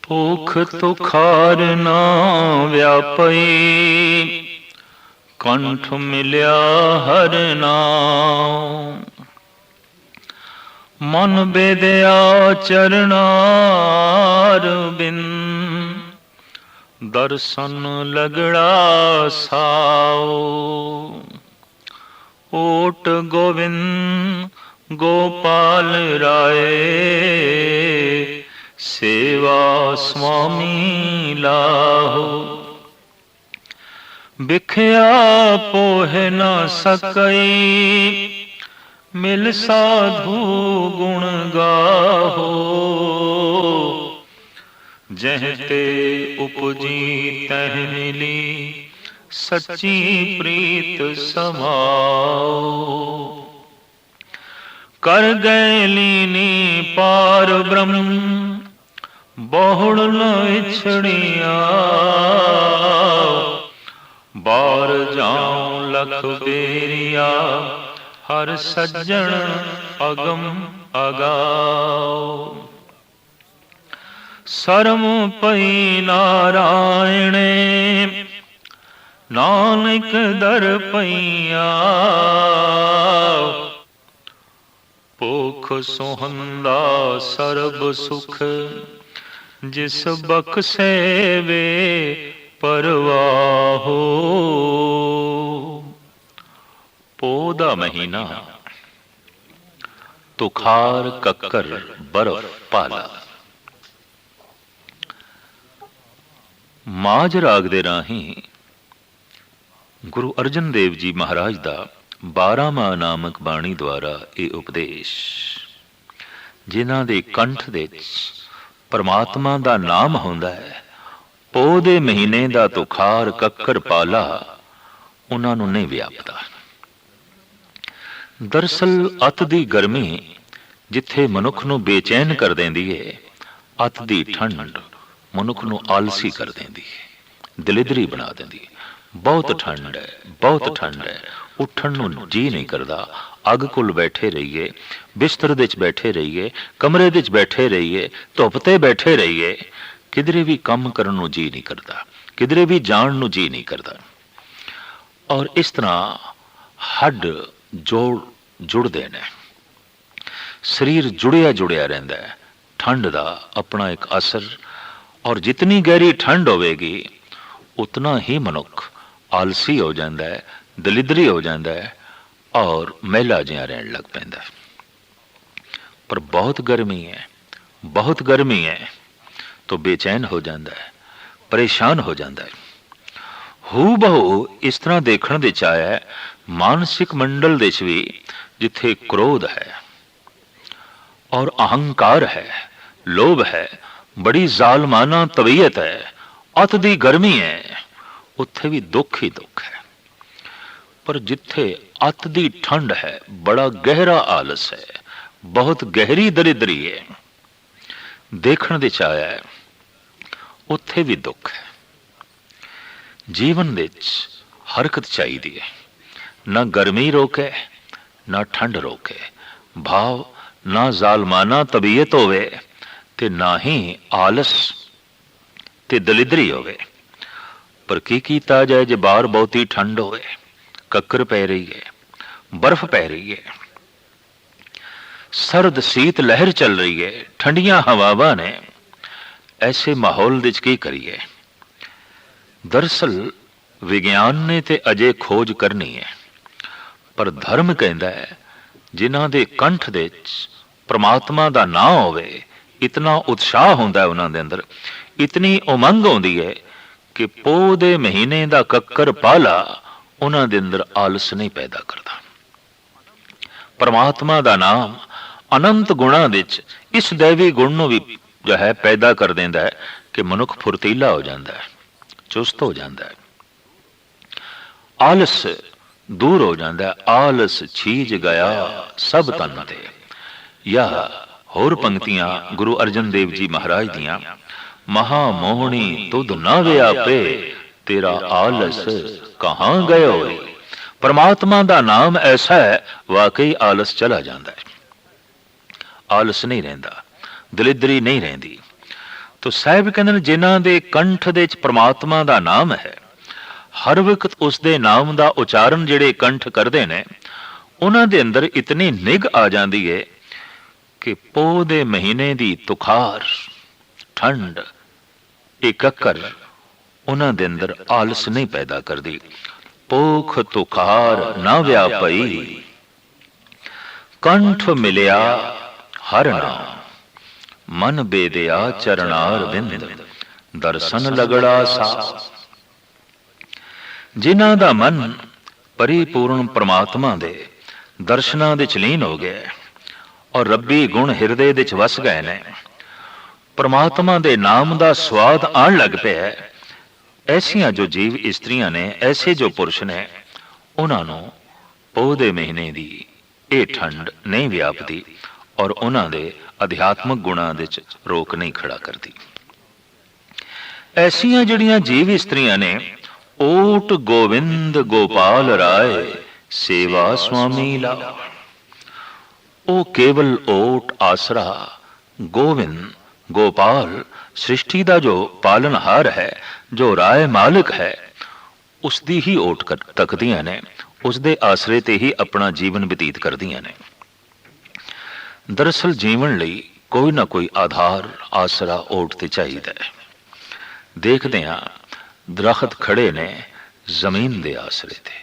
ਭੁਖ ਤੁਖਾਰ ਨਾ ਵਿਆਪਈ, ਕੰਠ ਮਿਲਿਆ ਹਰ ਨਾਮ। ਮਨ ਬੇਦਿਆ ਚਰਨਾਰ ਬਿਨ, ਦਰਸ਼ਨ ਲਗੜਾ ਸਾਓ। ਓਟ ਗੋਵਿੰਦ ਗੋਪਾਲ ਰਾਏ, ਸੇਵਾ ਸੁਆਮੀ ਲਾਹੋ। ਬਿਖਿਆ ਪੋਹਿ ਨਾ ਸਕਈ, ਮਿਲ ਸਾਧੂ ਗੁਣ ਗਾਹੋ। ਜਹ ਤੇ ਉਪਜੀ ਤਹ ਮਿਲੀ, ਸੱਚੀ ਪ੍ਰੀਤ ਸਮਾਓ। ਕਰ ਗਏ ਲੀਨੀ ਪਾਰ ਬ੍ਰਹਮ, ਬਹੁੜ ਨ ਵਿਛੜਿਆ। ਬਾਰ ਜਾਉ ਲਖ ਬੇਰੀਆ, ਹਰ ਸੱਜਣ ਅਗਮ ਅਗਾਓ। ਸਰਮ ਪਈ ਨਾਰਾਇਣੇ, ਨਾਨਕ ਦਰ ਪਈਆ। ਭੁਖ ਸੁਹੰਦਾ ਸਰਬ ਸੁਖ, ਜਿਸ ਬਖਸ਼ੇ ਵੇ ਪਰਵਾਹੋ। ਪੋਹ ਦਾ ਮਹੀਨਾ, ਤੁਖਾਰ ਕੱਕਰ ਬਰਫ ਪਾਲਾ। ਮਾਝ ਰਾਗ ਦੇ ਰਾਹੀਂ ਗੁਰੂ ਅਰਜਨ ਦੇਵ ਜੀ ਮਹਾਰਾਜ ਦਾ 12ਵਾਂ ਨਾਮਕ ਬਾਣੀ ਦੁਆਰਾ ਇਹ ਉਪਦੇਸ਼, ਜਿਨ੍ਹਾਂ ਦੇ ਕੰਠ ਦੇ ਵਿੱਚ ਪਰਮਾਤਮਾ ਦਾ ਨਾਮ ਹੁੰਦਾ ਹੈ, ਪੋਹ ਦੇ ਮਹੀਨੇ ਦਾ ਤੁਖਾਰ ਕੱਕਰ ਪਾਲਾ ਉਹਨਾਂ ਨੂੰ ਨਹੀਂ ਵਿਆਪਦਾ। ਦਰਅਸਲ ਅੱਤ ਦੀ ਗਰਮੀ ਜਿੱਥੇ ਮਨੁੱਖ ਨੂੰ ਬੇਚੈਨ ਕਰ ਦਿੰਦੀ ਹੈ, ਅੱਤ ਦੀ ਠੰਡ ਮਨੁੱਖ ਨੂੰ ਆਲਸੀ ਕਰ ਦਿੰਦੀ ਹੈ, ਦਲਿਦਰੀ ਬਣਾ ਦਿੰਦੀ ਹੈ। ਬਹੁਤ ਠੰਡ ਹੈ, ਬਹੁਤ ਠੰਡ ਹੈ, ਉੱਠਣ ਨੂੰ ਜੀ ਨਹੀਂ ਕਰਦਾ। ਅੱਗ ਕੋਲ ਬੈਠੇ ਰਹੀਏ, ਬਿਸਤਰ ਦੇ ਵਿੱਚ ਬੈਠੇ ਰਹੀਏ, ਕਮਰੇ ਦੇ ਵਿੱਚ ਬੈਠੇ ਰਹੀਏ, ਧੁੱਪ ਤੇ ਬੈਠੇ ਰਹੀਏ, ਕਿਧਰੇ ਵੀ ਕੰਮ ਕਰਨ ਨੂੰ ਜੀ ਨਹੀਂ ਕਰਦਾ, ਕਿਧਰੇ ਵੀ ਜਾਣ ਨੂੰ ਜੀ ਨਹੀਂ ਕਰਦਾ। ਔਰ ਇਸ ਤਰ੍ਹਾਂ ਹੱਡ ਜੁੜਦੇ ਨੇ, ਸਰੀਰ ਜੁੜਿਆ ਰਹਿੰਦਾ ਹੈ। ਠੰਡ ਦਾ ਆਪਣਾ ਇੱਕ ਅਸਰ, ਔਰ ਜਿਤਨੀ ਗਹਿਰੀ ਠੰਡ ਹੋਵੇਗੀ ਉਤਨਾ ਹੀ ਮਨੁੱਖ ਆਲਸੀ ਹੋ ਜਾਂਦਾ ਹੈ, ਦਲਿਦਰੀ ਹੋ ਜਾਂਦਾ ਹੈ, ਔਰ ਮਹਿਲਾ ਜਿਹਾ ਰਹਿਣ ਲੱਗ ਪੈਂਦਾ ਹੈ। ਪਰ ਬਹੁਤ ਗਰਮੀ ਹੈ, ਬਹੁਤ ਗਰਮੀ ਹੈ, तो बेचैन हो जाता है, परेशान हो जाता है। हू बहु इस तरह देखने दे आया है मानसिक मंडल दे भी, जिथे क्रोध है और अहंकार है, लोभ है, बड़ी जालमाना तबीयत है, अत दी गर्मी है, उत्थे भी दुख ही दुख है। पर जिथे अत दी ठंड है, बड़ा गहरा आलस है, बहुत गहरी दरिद्री है, देखने दे आया है, उत्थे भी दुख है। जीवन विच हरकत चाहिए है, ना गर्मी रोके ना ठंड रोके, भाव ना जालमाना तबीयत होवे ते ना ही आलस ते दलिदरी होवे। पर की कीता जाए जे बाहर बहुती ठंड होवे, कक्कर पै रही है, बर्फ पै रही है, सर्द सीत लहर चल रही है, ठंडियां हवावां ने, ऐसे माहौल विच की करिए। दरअसल विज्ञान ने ते अजे खोज करनी है, पर धर्म कहता है जिन्हां दे कंठ दे परमात्मा दा नाम होवे, इतना उत्साह होंदा है उन्हां दे अंदर, इतनी उमंग होंदी है कि पोह दे महीने दा कक्कर पाला उन्हां दे अंदर आलस नहीं पैदा करता। परमात्मा दा नाम अनंत गुणां विच इस दैवी गुण नूं भी जो है पैदा कर देंदा है कि मनुख फुर्तीला हो जाता है, चुस्त हो जाता है, आलस दूर हो जाता है। आलस छीज गया सब तन ते। या होर पंक्तियां गुरु अर्जन देव जी महाराज दियां, महामोहनी तुध ना व्यापे, तेरा आलस कहां गयो। परमात्मा दा नाम ऐसा है, वाकई आलस चला जाता है, आलस नहीं रहिंदा, दलिदरी नहीं रहिंदी। तो साहिब कहते हैं जिन्हां दे कंठ दे च परमात्मा दा नाम है, हर वक्त उसदे नाम दा उचारण जिहड़े कंठ करदे ने, उन्हां दे अंदर इतनी निग आ जांदी है कि पोह दे महीने दी तुखार ठंड इकक्कर उन्हां दे अंदर आलस नहीं पैदा करदी। पोख तुखार ना व्यापई, कंठ मिलिया हर नाम, मन बेदिया चरणार बिंद, दर्शन लगड़ा सा। जिन्हां दा मन परिपूर्ण परमात्मा दे दर्शनां दे च लीन हो गया और रब्बी गुण हिरदे दे च वस गए ने, परमात्मा दे नाम दा स्वाद आण लग पिया है, ऐसियां जो जीव इस्त्रियां ने, ऐसे जो पुरुष ने, उन्हां नूं पोह दे महीने दी ये ठंड नहीं व्यापदी और उन्हां दे अध्यात्मक गुणां दे च रोक नहीं खड़ा करती। ऐसियां जिहड़ियां जीव इस्त्रियां ने, ओट गोविंद गोपाल राय सेवा स्वामी ला। ओ केवल ओट आसरा गोविंद गोपाल सृष्टि का जो पालनहार है, जो राय मालिक है, उसकी ही ओट तकदियां ने, उसके आसरे ते ही अपना जीवन बतीत करदियां ने। दरअसल जीवन लई कोई ना कोई आधार आसरा ओट ते चाहिदा है। देखदे हां दरख्त खड़े ने जमीन दे आसरे ते,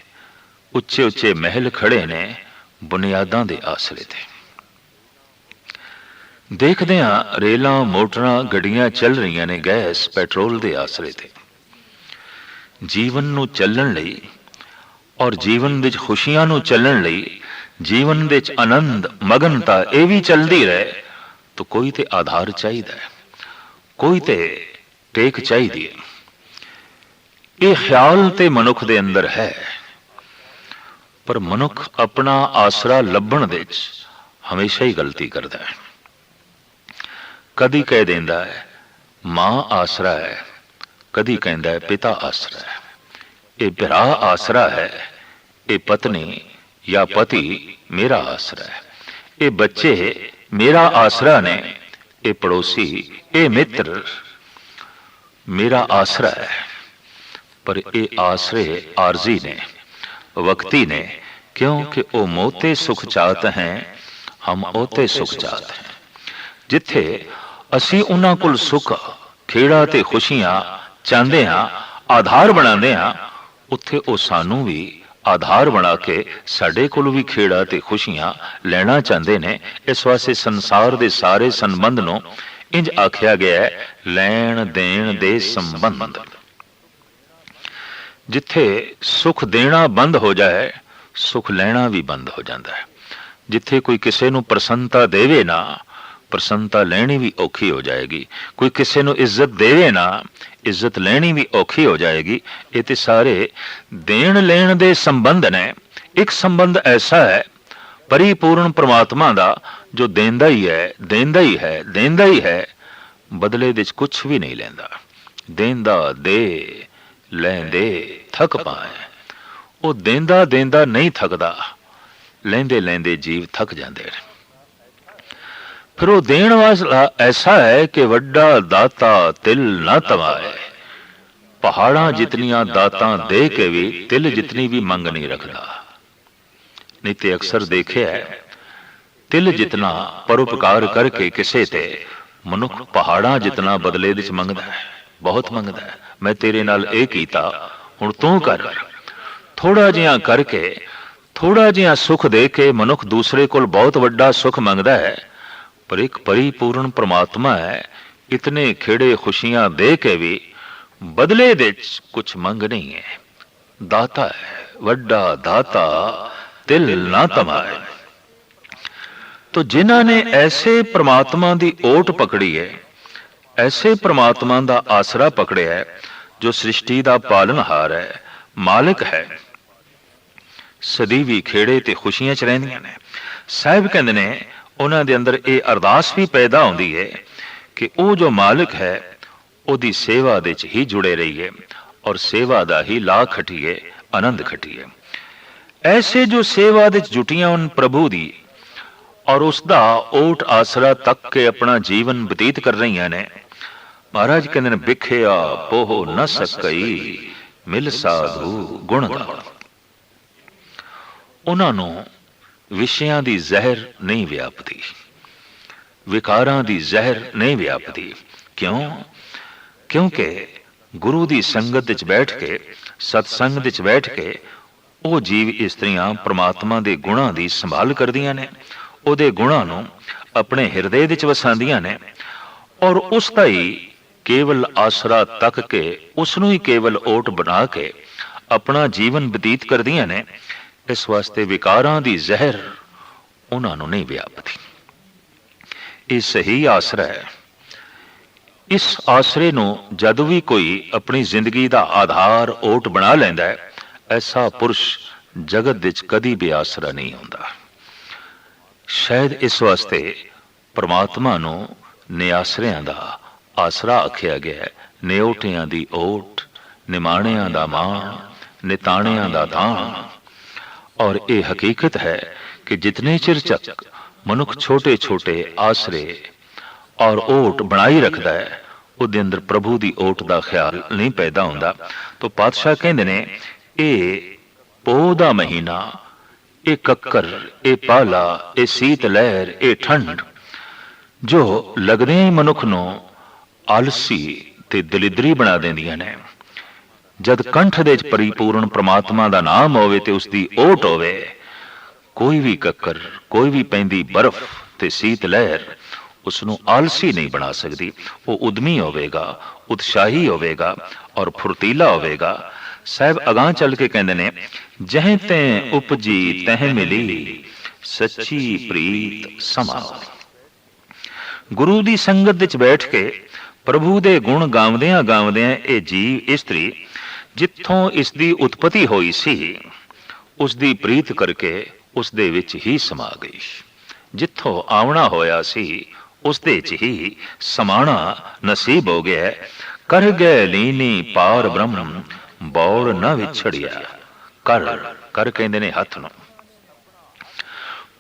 उच्चे उच्चे महल खड़े ने बुनियादां दे आसरे ते। देखदे हां रेलां मोटरां गड्डियां चल रही ने गैस पेट्रोल दे आसरे ते। जीवन नूं चलण लई और जीवन दे खुशियां नूं चलण लई, जीवन दे आनंद मगनता ये भी चलती रहे तो कोई ते आधार चाहिए, कोई ते टेक चाहिए। ये ख्याल ते मनुख दे अंदर है, पर मनुख अपना आसरा लभण दे हमेशा ही गलती करता है। कदी कह देंदा है मां आसरा है, कदी कहता है पिता आसरा है, ये भरा आसरा है, ये पत्नी या पति मेरा आसरा है, ये बच्चे मेरा आसरा ने, ये पड़ोसी ये मित्र मेरा आसरा है। पर ये आसरे आरजी ने, वक्ती ने, क्योंकि वो मोते सुख चाहते हैं, हम ओते सुख चाहते हैं। जिथे असी उन्हां कोल सुख खेड़ा ते खुशियां चाहते हाँ, आधार बनाते हाँ, उत्थे वो सानू भी आधार बना के साडे कोल भी खेड़ा ते खुशियां लेना चाहते ने। इस वास्ते संसार दे सारे संबंध नूं इंज आख्या गया है, लैण देण दे संबंध। जिथे सुख देना बंद हो जाए, सुख लेना भी बंद हो जाता है। जिथे कोई किसी नूं प्रसन्नता देवे ना, प्रसन्नता लेनी भी औखी हो जाएगी। कोई किसी नूं इज्जत देवे ना, इज्जत लेनी भी औखी हो जाएगी। ये तो सारे देण लेण दे संबंध ने। एक संबंध ऐसा है परिपूर्ण परमात्मा दा, जो देंदा ही है, देंदा ही है, देंदा ही है, बदले दे कुछ भी नहीं लेंदा। देंदा दे लेंदे थक पाए, वो देंदा देंदा नहीं थकदा, लेंदे लेंदे जीव थक जाते हैं। फिर वो देण वाला ऐसा है कि वड्डा दाता तिल ना तमाए। पहाड़ा जितनियां दातां दे के भी तिल जितनी भी मंग नहीं रखता। नहीं तो अक्सर देखे है तिल जितना परोपकार करके किसे ते मनुख पहाड़ा जितना बदले दे मंगदा है, बहुत मंगदा है। मैं तेरे नाल ये कीता, हुण तू कर। थोड़ा जिहा करके थोड़ा जिहा सुख दे के मनुख दूसरे कोल बहुत वड्डा सुख मंगदा है। पर एक परिपूर्ण परमात्मा है, इतने खेड़े खुशियां दे के भी बदले दे कुछ मंग नहीं है। दाता है, वड्डा दाता तिल ना तमाए। तो जिन्हां ने ऐसे परमात्मा की ओट पकड़ी है, ऐसे परमात्मा का आसरा पकड़िया है, जो सृष्टि का पालनहार है, मालिक है, सदी खेड़े ते खुशियां च रहिंदियां ने। साहिब कहंदे ने उन्हां दे अंदर ये अरदास भी पैदा होंदी है कि वो जो मालिक है उहदी सेवा दे च ही जुड़े रहिए और सेवा दा ही ला खटीए, आनंद खटीए। ऐसे जो सेवा दे च जुटियां उन प्रभु दी और उसका ओट आसरा तक के अपना जीवन बतीत कर रही ने, महाराज कहते ने बिखिया पोह न सकई मिल साधु गुण गाण। उन्होंने विषयां दी जहर नहीं व्यापती, विकारां दी जहर नहीं व्यापती। क्यों? क्योंकि गुरु दी संगत विच बैठ के, सत्संग विच बैठ के वो जीव इस्त्रियां परमात्मा दे गुणां दी संभाल करदियां ने, उहदे गुणां नूं अपने हिरदे विच वसांदियां ने और उसका ही केवल आसरा तक के, उसनूं ही केवल ओट बना के अपना जीवन बतीत करदियां ने। इस वास्ते विकारां दी जहर उन्हां नूं नहीं व्यापदी। ये सही आसरा है। इस आसरे नूं जद भी कोई अपनी जिंदगी का आधार ओट बना लैंदा है, ऐसा पुरुष जगत विच कदी भी आसरा नहीं होंदा। शायद इस वास्ते परमात्मा नूं निआसरियां दा आसरा आखिया गया है। निओटियां दी ओट, निमाणियां दा माण, निताणियां दा दाण। और ये हकीकत है कि जितने चिर तक मनुख छोटे छोटे आसरे और ओट बनाई रखता है, उसके अंदर प्रभु की ओट का ख्याल नहीं पैदा होता। तो पातशाह कहते ने ये पोह दा महीना, ये कक्कर, ये पाला, ये सीत लहर, ये ठंड जो लगदे ही मनुख नूं आलसी ते दलिदरी बना देंदियां ने। जद कंठ दे परिपूर्ण परमात्मा दा नाम होवे ते उसदी ओट होवे, कोई भी कक्कर, कोई भी पैंदी बर्फ ते सीत लहर उसनूं आलसी नहीं बना सकती। वो उद्यमी होवेगा, उत्साही होवेगा और फुर्तीला होवेगा। साहब अगां चल के कहंदे ने जह तैं उपजी तह मिली सच्ची प्रीत समाओ। गुरु दी संगत विच बैठ के प्रभु दे गुण गावदियां गावदियां ये जीव इस्त्री जिथों इसकी उत्पत्ति हुई सी, उसकी प्रीत करके उस दे विच ही समा गई। जिथों आवना होया सी उस दे च ही समाना नसीब हो गया। कर गए लीनी पार ब्रह्म बौड़ न विछड़िया। कर कर कहंदे ने हथ नूं।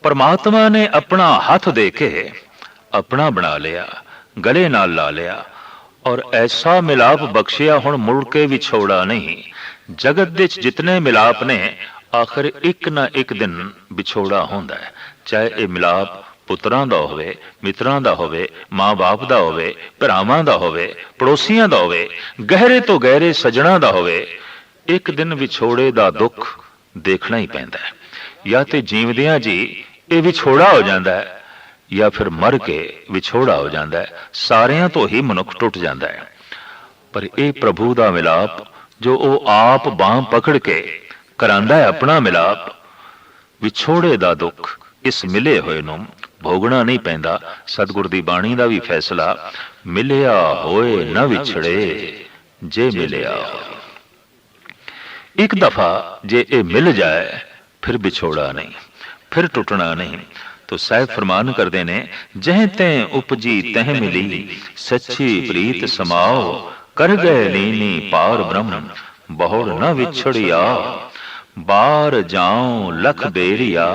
परमात्मा ने अपना हाथ दे के अपना बना लिया, गले नाल ला लिया और ऐसा मिलाप बख्शिया हुण मुड़ के विछोड़ा नहीं। जगत विच जितने मिलाप ने आखिर एक ना एक दिन विछोड़ा होंदा है। चाहे ये मिलाप पुत्रां दा होवे, मित्रां दा होवे, मां बाप दा होवे, भरावां दा होवे, पड़ोसियां दा होवे, गहरे तो गहरे सजणा दा होवे, एक दिन विछोड़े दा दुख देखना ही पैंदा है। या तो जीवदियां जी ये विछोड़ा हो जाता है या फिर मर के विछोड़ा हो जाता है। सारियां तो ही मनुख टुट जाता है। पर यह प्रभु का मिलाप जो वो आप बांह पकड़ के करांदा है अपना मिलाप, विछोड़े का दुख इस मिले हुए नूं भोगना नहीं पैंदा। सतगुर दी बाणी का भी फैसला मिलिया होए न विछड़े जे मिलिया होए। एक दफा जे ये मिल जाए फिर विछोड़ा नहीं, फिर टुटना नहीं। तो साहब फरमान करते ने जह तैं उपजी तह मिली सच्ची प्रीत समाओ। कर गए लीनी पार ब्रह्म बहुड़ न विछड़िया। बार जाऊं लख बेरिया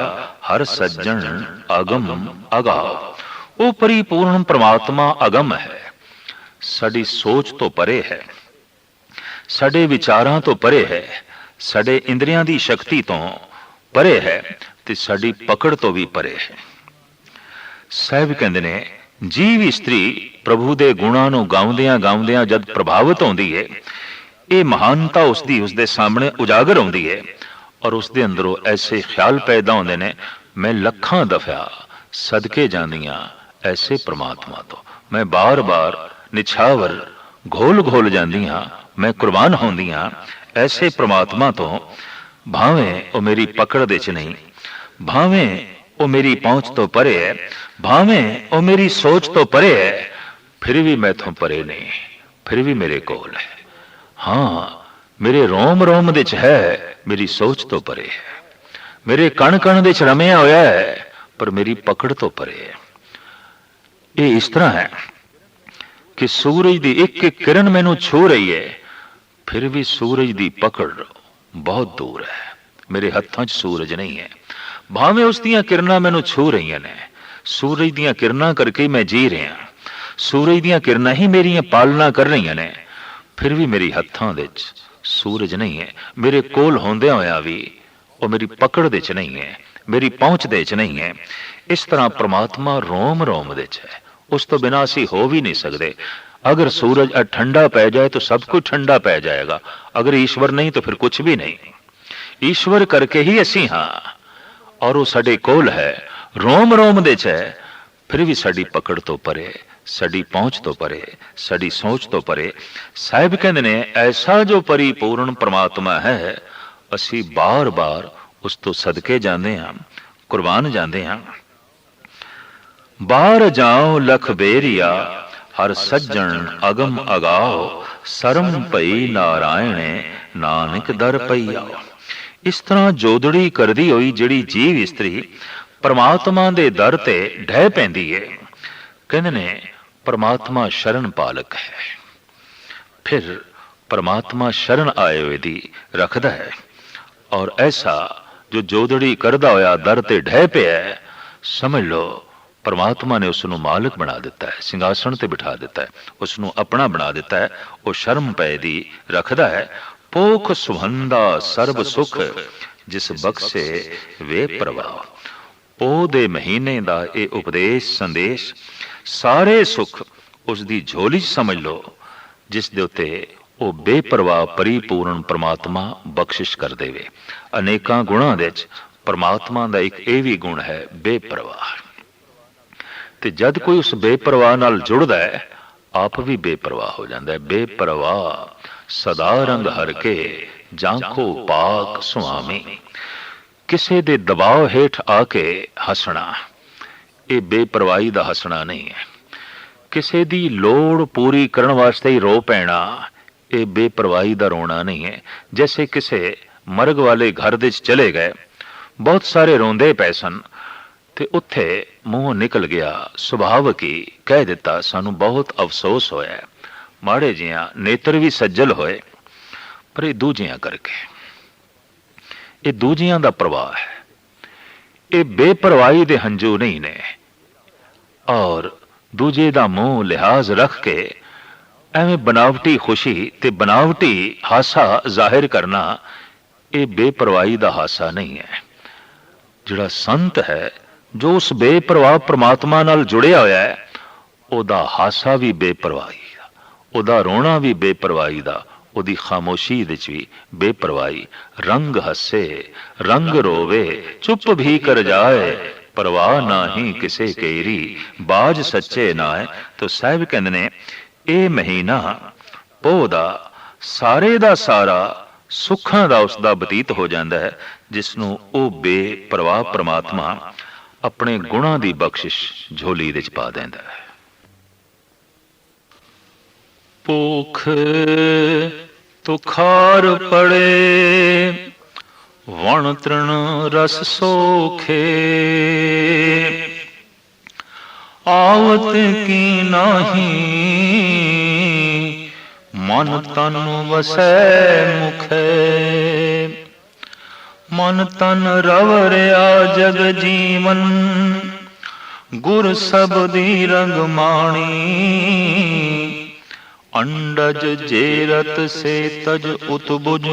हर सज्जन अगम अगाओ। वो परिपूर्ण परमात्मा अगम है, साडी सोच तो परे है, साडे विचारां तो परे है, साडे इंद्रियां दी शक्ति तो परे है ते साडी पकड़ तो भी परे है। साहब कहंदे ने जीव इस्त्री प्रभु दे गुणां नूं गाउंदियां गाउंदियां जद प्रभावित होंदी है, ये महानता उसदी उसदे सामने उजागर होंदी है और उसदे अंदरों ऐसे ख्याल पैदा होंदे ने मैं लखां दफा सदके जांदियां ऐसे परमात्मा तो, मैं बार बार निछावर घोल घोल जांदियां मैं कुर्बान होंदियां ऐसे परमात्मा तो। भावें वो मेरी पकड़ दे च नहीं, भावें वो मेरी पहुंच तो परे है, भावें वो मेरी सोच तो परे है, फिर भी मैं तो परे नहीं, फिर भी मेरे कोल है। हाँ, मेरे रोम रोम दे च है, मेरी सोच तो परे है, मेरे कण कण दे च रमिया होया है, पर मेरी पकड़ तो परे है। ये इस तरह है कि सूरज की एक एक किरण मैनू छू रही है, फिर भी सूरज की पकड़ बहुत दूर है, मेरे हत्थों च सूरज नहीं है। भावें उस दियां किरणां मैनू छू रही ने, सूरज दियां किरणां करके मैं जी रहा, सूरज दीयां किरणां ही मेरियां पालना कर रहीਆਂ ने, फिर भी मेरी हत्थां दे च सूरज नहीं है, मेरे कोल होंदियां होया भी वो मेरी पकड़ दे च नहीं है, मेरी पहुंच दे च नहीं है। इस तरह परमात्मा रोम रोम दे च है, उस तो बिना असी हो भी नहीं सकते। अगर सूरज ठंडा पै जाए तो सब कुछ ठंडा पै जाएगा, अगर ईश्वर नहीं तो फिर कुछ भी नहीं। ईश्वर करके ही असी हाँ, और वो साडे कोल है, रोम रोम दे च है, फिर भी साडी पकड़ तो परे, साडी पहुंच तो परे, साडी सोच तो परे। साहिब कहंदे ने ऐसा जो परिपूर्ण परमात्मा है, असी बार बार उस तो सदके जाते हाँ, कुर्बान जाते हाँ। बार जाओ लख बेरिया, हर सज्जन अगम अगाओ, सरम पई नारायणे नानक दर पई आओ। इस तरह जोदड़ी करदी होई जिहड़ी जीव इस्त्री परमात्मा दे दर ते ढह पैंदी है, कहंदे ने परमात्मा शरण पालक है। फिर परमात्मा शरण आए हुए दी रखदा है, और ऐसा जो जोदड़ी करदा होया दर ते ढह पिया है, समझ लो परमात्मा ने उसनों मालिक बना दिता है, सिंघासन ते बिठा दिता है, उसनों अपना बना दिता है। वो शर्म पै दी रखदा है। पोख सुहंदा सर्ब सुख, जिस बख्शे वे प्रवाह। पो दे महीने दा ये उपदेश संदेश, सारे सुख उसदी झोली समझ लो, जिस दे उत्ते वो बेपरवाह परिपूर्ण परमात्मा बख्शिश कर देवे। अनेकां गुणां दे च परमात्मा दा एक ये भी गुण है बेपरवाह। ते जद कोई उस बेपरवाह नाल जुड़दा है, आप भी बेपरवाह हो जाता है। बेपरवाह सदा रंग हर के, जांखो पाक सुआमी। किसे दे दबाव हेठ आके हसना, ये बेपरवाही दा हसना नहीं है। किसे दी लोड़ पूरी करन वास्ते ही रो पैना, ये बेपरवाही दा रोना नहीं है। जैसे किसे मरग वाले घर दे चले गए, बहुत सारे रोंदे पै सन, ते उत्थे मूँह निकल गया, सुभावक ही कह दिता सानू बहुत अफसोस होया। माड़े जियां नेत्र भी सज्जल होए, पर ये दूजियां करके, ये दूजियां दा प्रवाह है। ये बेपरवाही दे हंजू नहीं ने, और दूजे दा मुंह लिहाज रख के एवें बनावटी खुशी ते बनावटी हासा जाहिर करना, ये बेपरवाही दा हासा नहीं है। जिहड़ा संत है, जो उस बेपरवाह परमात्मा नाल जुड़िया होया है, ओदा हासा भी बेपरवाही दा, ओदा रोना भी बेपरवाही दा, ओदी खामोशी दे च भी बेपरवाही। रंग हसे रंग रोवे, चुप भी कर जाए, परवाह नाही किसे केरी, बाज सच्चे नाए। तो साहिब कहंदे ने ये महीना पोह दा सारे दा सारा सुखां दा उसदा बतीत हो जाता है, जिसनों वो बेपरवाह परमात्मा अपने गुणां दी बख्शिश झोली दे च पा देंदा है। भूख तुखार पड़े, वण तृण रस सोखे, आवत की नाही, मन तन वसै मुखे। मन तन रवरिया जग जीवन, गुर सबदी रंग माणी। अंडज जेरत से तज उतबुज,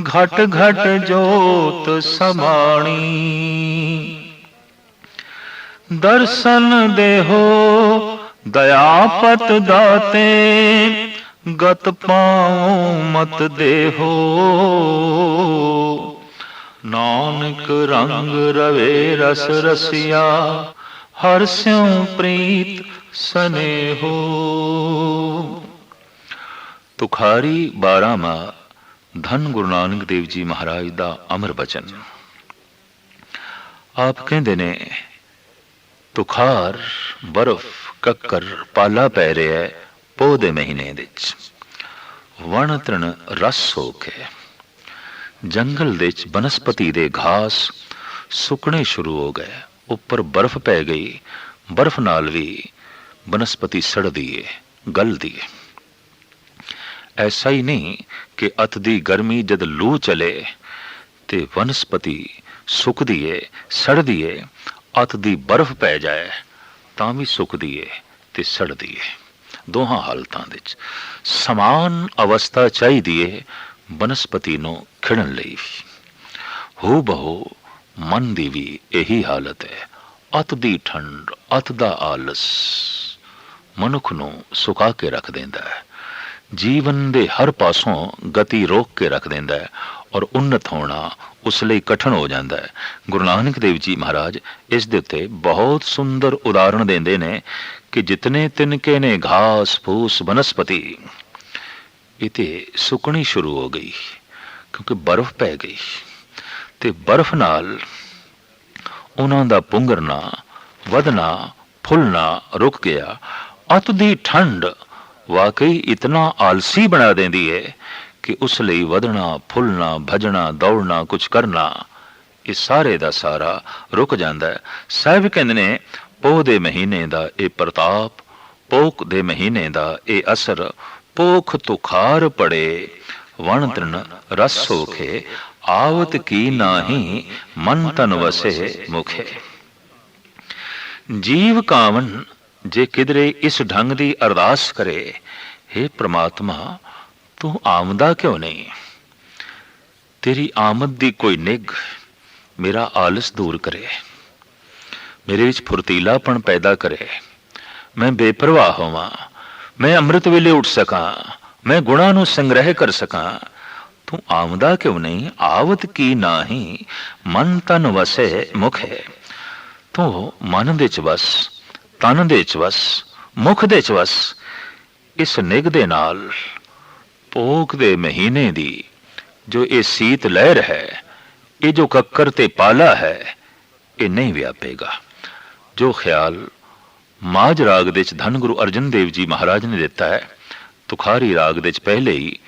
घट घट जोत समाणी। दर्शन देहो दयापत दाते, गत पाओ मत देहो। नानक रंग रवे रस रसिया, हर स्यों प्रीत स्नेहो। तुखारी 12वां धन गुरु नानक देव जी महाराज दा अमर बचन। आप कहंदे ने तुखार बर्फ कक्कर पाला पै रहा है पोह दे महीने दे विच। वण तृण रस सोखे, जंगल दे विच बनस्पति दे घास सुकने शुरू हो गए, उपर बर्फ पै गई, बर्फ नाल भी बनस्पति सड़दी है, गलदी है। ऐसा ही नहीं कि अत दी गर्मी जद लू चले ते वनस्पति सुकदी है, सड़दी है, अत दी बर्फ पै जाए तां भी सुकदी है ਤੇ ਸੜਦੀ ਹੈ। ਦੋਹਾਂ ਹਾਲਤਾਂ ਦੇ ਵਿੱਚ ਸਮਾਨ ਅਵਸਥਾ ਚਾਹੀਦੀ ਹੈ ਬਨਸਪਤੀ ਨੂੰ ਖਿੜਨ ਲਈ। ਹੂ ਬਹੁ ਮਨ ਦੀ ਵੀ ਇਹੀ ਹਾਲਤ ਹੈ। ਅਤ ਦੀ ਠੰਡ, ਅਤ ਦਾ ਆਲਸ ਮਨੁੱਖ ਨੂੰ ਸੁਕਾ ਕੇ ਰੱਖ ਦਿੰਦਾ ਹੈ, ਜੀਵਨ ਦੇ ਹਰ ਪਾਸੋਂ ਗਤੀ ਰੋਕ ਕੇ ਰੱਖ ਦਿੰਦਾ ਹੈ ਔਰ ਉન્નਤ ਹੋਣਾ ਉਸ ਲਈ ਕਠਿਨ ਹੋ ਜਾਂਦਾ ਹੈ। ਗੁਰੂ ਨਾਨਕ ਦੇਵ ਜੀ ਮਹਾਰਾਜ ਇਸ ਦੇ ਉੱਤੇ ਬਹੁਤ ਸੁੰਦਰ ਉਦਾਹਰਣ ਦਿੰਦੇ ਨੇ ਕਿ ਜਿਤਨੇ ਤਿਨਕੇ ਨੇ ਘਾਸ ਫੂਸ ਬਨਸਪਤੀ, ਇਹ ਤੇ ਸੁੱਕਣੀ ਸ਼ੁਰੂ ਹੋ ਗਈ ਕਿਉਂਕਿ ਬਰਫ਼ ਪੈ ਗਈ ਤੇ ਬਰਫ਼ ਨਾਲ ਉਹਨਾਂ ਦਾ ਪੁੰਗਰਨਾ, ਵਧਣਾ, ਫੁੱਲਣਾ ਰੁਕ ਗਿਆ। ਅਤ ਦੀ ਠੰਡ ਵਾਕਈ ਇਤਨਾ ਆਲਸੀ ਬਣਾ ਦਿੰਦੀ ਹੈ ਕਿ ਉਸ ਲਈ ਵਧਣਾ, ਫੁੱਲਣਾ, ਭਜਣਾ, ਦੌੜਨਾ, ਕੁਝ ਕਰਨਾ, ਇਹ ਸਾਰੇ ਦਾ ਸਾਰਾ ਰੁਕ ਜਾਂਦਾ ਹੈ। ਸਾਹਿਬ ਕਹਿੰਦੇ ਨੇ ਪੋਹ ਦੇ ਮਹੀਨੇ ਦਾ ਇਹ ਪ੍ਰਤਾਪ, ਪੋਖ ਦੇ ਮਹੀਨੇ ਦਾ ਇਹ ਅਸਰ, ਪੋਖ ਤੁਖਾਰ ਪੜੇ ਵਣ ਤ੍ਰਿਣ ਰਸ ਸੋਖੇ, ਆਵਤ ਕੀ ਨਾਹੀ ਮਨ ਤਨ ਵਸੇ ਮੁਖੇ। ਜੀਵ ਕਾਵਨ ਜੇ ਕਿਧਰੇ ਇਸ ਢੰਗ ਦੀ ਅਰਦਾਸ ਕਰੇ, ਹੇ ਪ੍ਰਮਾਤਮਾ ਤੂੰ ਆਮਦਾ ਕਿਉਂ ਨਹੀਂ? ਤੇਰੀ ਆਮਦ ਦੀ ਕੋਈ ਨਿੱਘ ਮੇਰਾ ਆਲਸ ਦੂਰ ਕਰੇ, ਮੇਰੇ ਵਿੱਚ ਫੁਰਤੀਲਾਪਣ ਪੈਦਾ ਕਰੇ, ਮੈਂ ਬੇਪਰਵਾਹ ਹੋਵਾਂ, ਮੈਂ ਅੰਮ੍ਰਿਤ ਵੇਲੇ ਉੱਠ ਸਕਾਂ, ਮੈਂ ਗੁਣਾਂ ਨੂੰ ਸੰਗ੍ਰਹਿ ਕਰ ਸਕਾਂ। ਤੂੰ ਆਮਦਾ ਕਿਉਂ ਨਹੀਂ? ਆਵਤ ਕੀ ਨਾਹੀ ਮਨ ਤਨ ਵਸੇ ਮੁਖੇ। ਤੂੰ ਮਨ ਦੇ ਚ ਵਸ, ਤਨ ਦੇ ਚ ਵਸ, ਮੁਖ ਦੇ ਚ ਵਸ। ਇਸ ਨਿੱਘ ਦੇ ਨਾਲ ਪੋਖ ਦੇ ਮਹੀਨੇ ਦੀ ਜੋ ਇਹ ਸੀਤ ਲਹਿਰ ਹੈ, ਇਹ ਜੋ ਕੱਕਰ ਤੇ ਪਾਲਾ ਹੈ, ਇਹ ਨਹੀਂ ਵਿਆਪੇਗਾ। ਜੋ ਖਿਆਲ ਮਾਝ ਰਾਗ ਦੇ ਵਿੱਚ ਧੰਨ ਗੁਰੂ ਅਰਜਨ ਦੇਵ ਜੀ ਮਹਾਰਾਜ ਨੇ ਦਿੱਤਾ ਹੈ, ਤੁਖਾਰੀ ਰਾਗ ਦੇ ਵਿੱਚ ਪਹਿਲੇ ਹੀ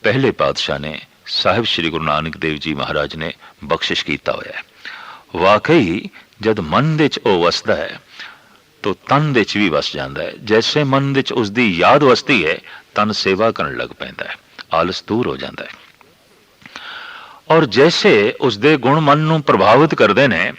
ਪਹਿਲੇ ਪਾਤਸ਼ਾਹ ਨੇ ਸਾਹਿਬ ਸ੍ਰੀ ਗੁਰੂ ਨਾਨਕ ਦੇਵ ਜੀ ਮਹਾਰਾਜ ਨੇ ਬਖਸ਼ਿਸ਼ ਕੀਤਾ ਹੋਇਆ ਹੈ। ਵਾਕਈ ਜਦ ਮਨ ਦੇ 'ਚ ਉਹ ਵਸਦਾ ਹੈ ਤੋ ਤਨ ਦੇ 'ਚ ਵੀ ਵਸ ਜਾਂਦਾ ਹੈ। ਜੈਸੇ ਮਨ ਦੇ 'ਚ ਉਸਦੀ ਯਾਦ ਵਸਦੀ ਹੈ, ਤਨ ਸੇਵਾ ਕਰਨ ਲੱਗ ਪੈਂਦਾ ਹੈ, ਆਲਸ ਦੂਰ ਹੋ ਜਾਂਦਾ ਹੈ। ਔਰ ਜੈਸੇ ਉਸਦੇ ਗੁਣ ਮਨ ਨੂੰ ਪ੍ਰਭਾਵਿਤ ਕਰਦੇ ਨੇ,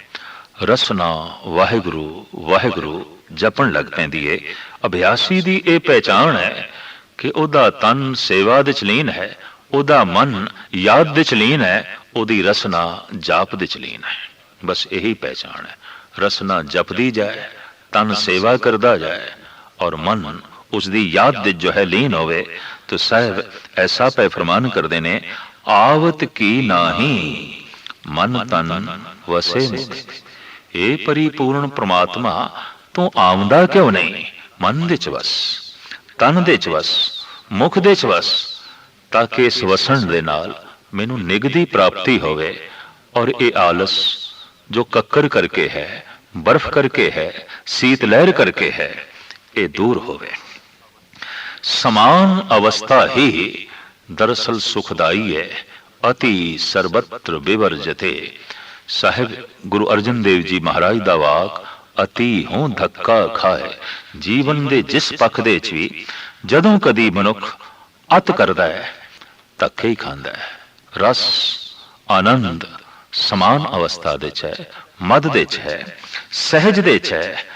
ਰਸਨਾ ਵਾਹਿਗੁਰੂ ਵਾਹਿਗੁਰੂ ਜਪਣ ਲੱਗ ਪੈਂਦੀ ਹੈ। ਅਭਿਆਸੀ ਦੀ ਇਹ ਪਹਿਚਾਣ ਹੈ ਕਿ ਉਹਦਾ ਤਨ ਸੇਵਾ ਦੇ 'ਚ ਲੀਨ ਹੈ, ਉਹਦਾ ਮਨ ਯਾਦ ਦੇ 'ਚ ਲੀਨ ਹੈ, ਉਹਦੀ ਰਸਨਾ ਜਾਪ ਦੇ 'ਚ ਲੀਨ ਹੈ। ਬਸ ਇਹੀ ਪਹਿਚਾਣ ਹੈ। ਰਸਨਾ ਜਪਦੀ ਜਾਏ, ਤਨ ਸੇਵਾ ਕਰਦਾ ਜਾਏ ਔਰ ਮਨ ਉਸਦੀ ਯਾਦ ਦੇ ਜੋ ਹੈ ਲੀਨ ਹੋਵੇ। तो साहब ऐसा पै फरमान करते ने, आवत की नाही मन तन वसे मुख। ए परिपूर्ण परमात्मा तू आमदा क्यों नहीं मन दे च वस, तन दे च वस, मुख दे च वस, ताकि इस वसन दे नाल मैनू निगदी प्राप्ति होवे और ये आलस जो कक्कर करके है, बर्फ करके है, शीत लहर करके है, ये दूर होवे। समान अवस्था ही दरअसल सुखदाई है, अति सर्वत्र विवर्जते। साहिब गुरु अर्जन देव जी महाराज दा वाक, अति हों धक्का खाए। जीवन दे जिस पख दे च भी जदों कदी मनुख अत करदा है, धक्के ही खांदा है। रस आनंद समान अवस्था दे च है, मद दे च है, सहज दे च है।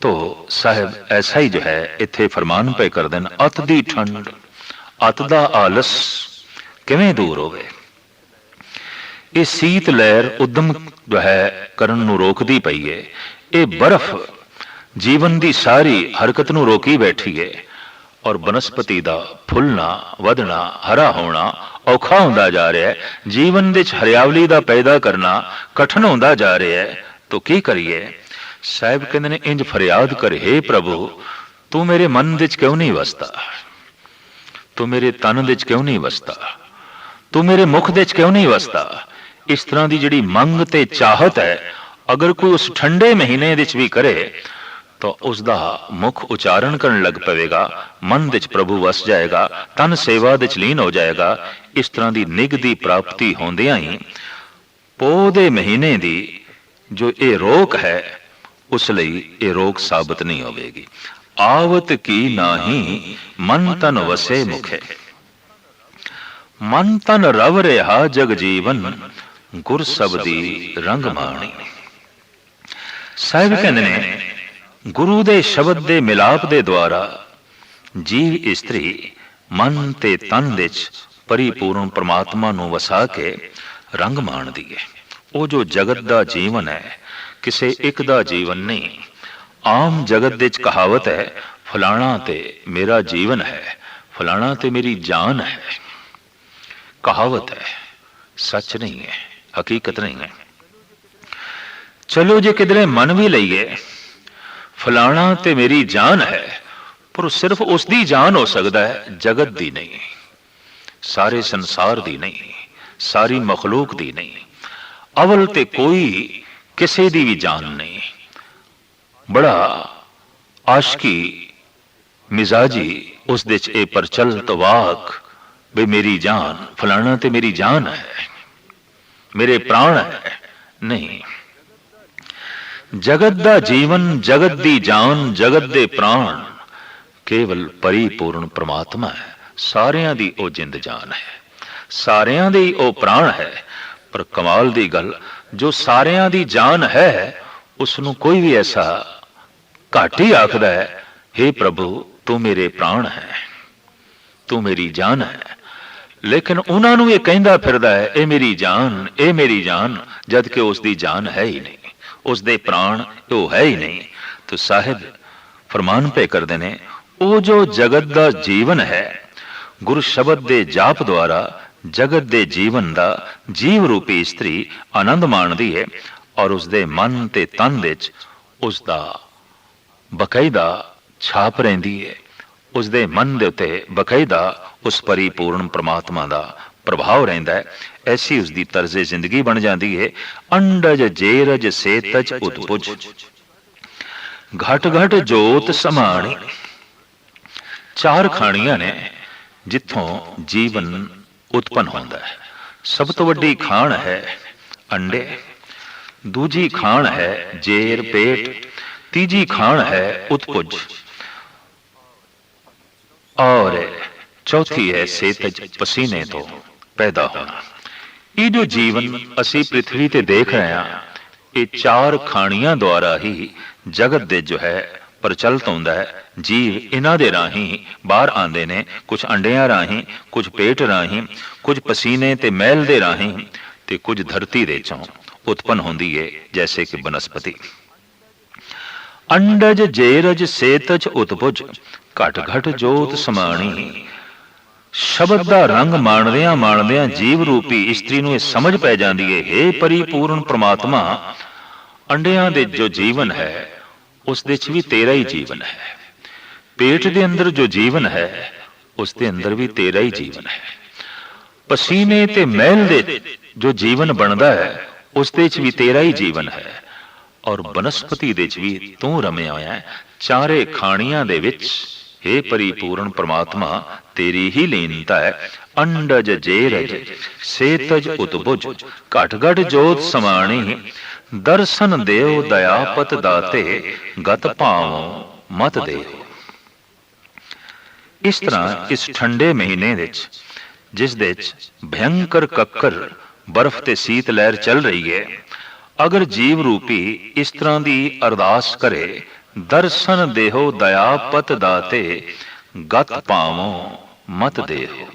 तो साहिब ऐसा ही जो है इत्थे फरमान पे कर देन, अत दी ठंड अत दा आलस किवें दूर होवे। ये शीत लहर उद्यम जो है करन नूं रोकदी पई है, ये बर्फ जीवन दी सारी हरकत नूं रोकी बैठी है और बनस्पति दा फुलना वधना हरा होना औखा होंदा जा रहा है। जीवन दे च हरियावली दा पैदा करना कठिन होंदा जा रहा है। तो की करिए? साहिब कहते ने इंज फरियाद कर, हे प्रभु तू मेरे मन दे च क्यों नहीं वसता, तू मेरे तन दे च क्यों नहीं वसता, तू मेरे मुख दे च क्यों नहीं वसता। इस तरह की जिहड़ी मंग ते चाहत है, अगर कोई उस ठंडे महीने दे च भी करे तो उसका मुख उच्चारण करने लग पवेगा, मन दे च प्रभु वस जाएगा, तन सेवा दे च लीन हो जाएगा। इस तरह की निग दी प्राप्ति होंदियां ही पोह दे महीने दी जो ये रोक है, उस लई ये रोक साबित नहीं होगी। आवत की नाही मन तन वसे मुखे, मन तन रव रहा जग जीवन, गुर सबदी रंग माणी। साहिब कहते ने गुरु दे शब्द दे मिलाप दे द्वारा जीव इस्त्री मन ते तन विच परिपूर्ण परमात्मा नूं वसा के रंग माणदी है। वो जो जगत दा जीवन है किसे एक दा जीवन नहीं। आम जगत विच कहावत है फलाना ते मेरा जीवन है, फलाना ते मेरी जान है। कहावत है, सच नहीं है, हकीकत नहीं है। चलो जे किधरे मन भी लईए फलाना ते मेरी जान है, पर सिर्फ उसकी जान हो सकता है, जगत दी नहीं, सारे संसार दी नहीं, सारी मखलूक दी नहीं। अवल ते कोई किसी दी भी जान नहीं। बड़ा आशकी मिजाजी उस दे च प्रचलित वाक भी मेरी जान, फलाना ते मेरी जान है, मेरे प्राण है। नहीं, जगत दा जीवन, जगत दी जान, जगत दे प्राण केवल परिपूर्ण परमात्मा है। सारियां दी ओ जिंद जान है, सारियां दी ओ प्राण है। पर कमाल दी गल, जो सारियां दी जान है उसनों कोई भी ऐसा घट ही आखदा है, हे प्रभु तू मेरे प्राण है, तू मेरी जान है। लेकिन उन्होंने ये कहता फिरदा है ए मेरी जान, ए मेरी जान, जबकि उसकी जान है ही नहीं, उसके प्राण वो है ही नहीं। तो साहिब फरमान पे करते ने, वो जो जगत का जीवन है गुरु शब्द दे जाप द्वारा जगत दे जीवन का जीव रूपी इस्त्री आनंद माणदी है। और उसके मन ते तन विच उसका बकायदा छाप रहिंदी है। उसके मन दे उत्ते बकायदा उस परिपूर्ण परमात्मा का प्रभाव रहिंदा है। ऐसी उसकी तर्जे जिंदगी बन जाती है। अंडज जेरज सेतज उतपुज घट घट जोत समाणी। चार खाणियां ने जिथों जीवन उत्पन्न होता है। सब तो वड्डी खाण है अंडे, दूजी खाण है जेर पेट, तीजी खाण है उत्पुज और चौथी है सेतज पसीने तो पैदा होना। ये जो जीवन असी पृथ्वी ते देख रहे हैं, ये चार खाणियां द्वारा ही जगत दे जो है प्रचलित होंदा है। जीव इन्हां दे राही बाहर आंदे ने, कुछ अंडियां राही, कुछ पेट राही, कुछ पसीने ते मैल दे राही, ते कुछ धरती दे चों उत्पन्न होंदी है, जैसे कि बनस्पति। अंडज जेरज सेतज उत्पुज घट घट जोत समाणी। शब्द का रंग माणदियां माणदियां जीव रूपी इस्त्री नूं समझ पै जाती है, हे परिपूर्ण परमात्मा, अंडियां दे जो जीवन है उस दे च भी तेरा ही जीवन है। पेट दे अंदर जो जीवन है उस दे अंदर भी तेरा ही जीवन है। पसीने ते मैल दे जो जीवन बनता है उस दे च भी तेरा ही जीवन है। और बनस्पति दे च भी तू रमिया होया है। चारे खाणियां दे विच हे परिपूर्ण परमात्मा तेरी ही लीनता है। अंडज जेरज सेतज उतबुज घट घट जोत समाणी। दर्शन देव दयापत दाते गत भावो मत देव। इस तरह इस ठंडे महीने विच जिस दे भयंकर कक्कर बर्फ ते शीत लहर चल रही है, अगर जीव रूपी इस तरह की अरदास करे, दर्शन देहो दयापत दाते गत पावो मत देहो।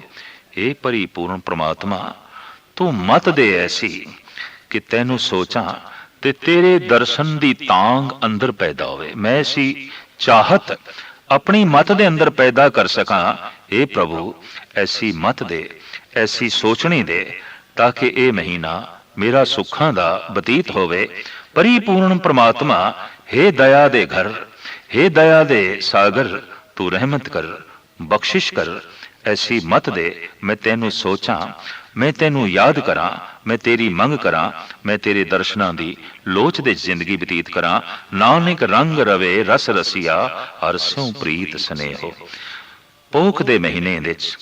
हे परिपूर्ण परमात्मा तू मत दे ऐसी कि तैनू सोचा ते तेरे दर्शन दी तांग अंदर पैदा होवे। मैं ऐसी चाहत अपनी मत दे अंदर पैदा कर सका। हे प्रभु ऐसी मत दे, ऐसी सोचनी दे, ताकि ये महीना मेरा सुखां दा बतीत होवे। परिपूर्ण परमात्मा हे दया दे घर, हे दया दे सागर, तू रहमत कर, बख्शिश कर। ऐसी मत दे मैं तेनू सोचा, मैं तेनू याद करा, मैं तेरी मंग करा, मैं तेरे दर्शनां दी लोच दे जिंदगी बतीत करा। नानक रंग रवे रस रसिया, हर स्यों प्रीत स्नेहो। पोख दे महीने विच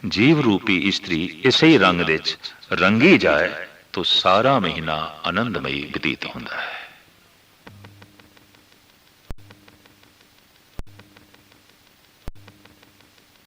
जीव रूपी इस्त्री इसे ही रंग विच रंगी जाए तो सारा महीना आनंदमयी बतीत होंदा है।